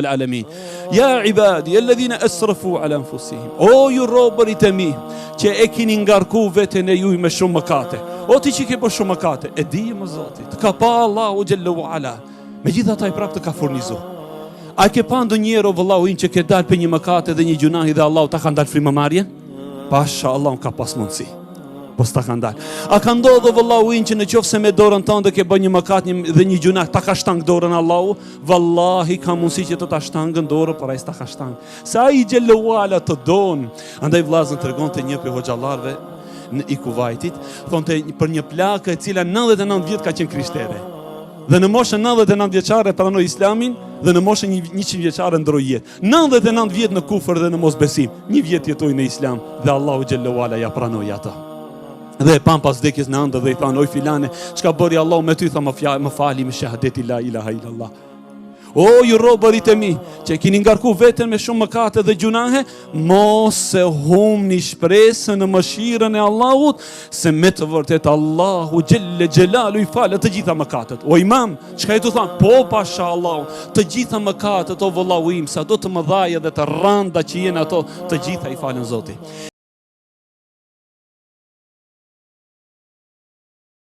العالمين يا عبادي الذين اسرفوا على انفسهم o ju robërit e mi që e keni ngarku veten e juaj me shumë mëkate, o ti që ke bërë shumë mëkate, e di më Zoti, të ka pa Allahu xhallahu ala, megjithatë ai prapë të ka furnizu. A ke pa ndonjëherë vëllau që ke dalë për një mëkate dhe një gjunahi dhe Allahu ta ka ndalë frymëmarrjen? Pasha Allahu ka pas mundsi. Po s'ta ka ndalë. A ka ndodhur vëllau që në qoftë se me dorën tënde ke bën një mëkat dhe një gjunah, ta ka shtang dorën Allahu? Vallahi ka mundësi që të ta shtangën dorën, por ai s'ta ka shtang. Sa ai xhallahu ala të don. Andaj vllazën tregonte një prej hoxhallarëve i Kuvajtit, thonte për një plakë e cila 99 vjet ka qenë krishtere. Dhe në moshën 99 vjeçare pranoi Islamin dhe në moshën 100 vjeçare ndroi jetë. 99 vjet në kufër dhe në mosbesim. 1 vjet jetoi në Islam dhe Allahu xhallahu ala ja pranoi atë. Dhe e pan pas vdekjes në ëndër dhe i thanë, oj filane, çka bëri Allahu me ty? Tha, më fali me shahadeti la ilaha illallah. O ju robërit e mi, që keni ngarku veten me shumë mëkate dhe gjunahe, mos e humni shpresën në mëshirën e Allahut, se me të vërtet Allahu xhelle xhelalu i falet të gjitha mëkatet. O imam, çka i tu thanë? Po pasha Allahu, të gjitha mëkatet o vëllau im, sa do të mëdhaja dhe të rënda që jenë ato, të gjitha i falen Zoti.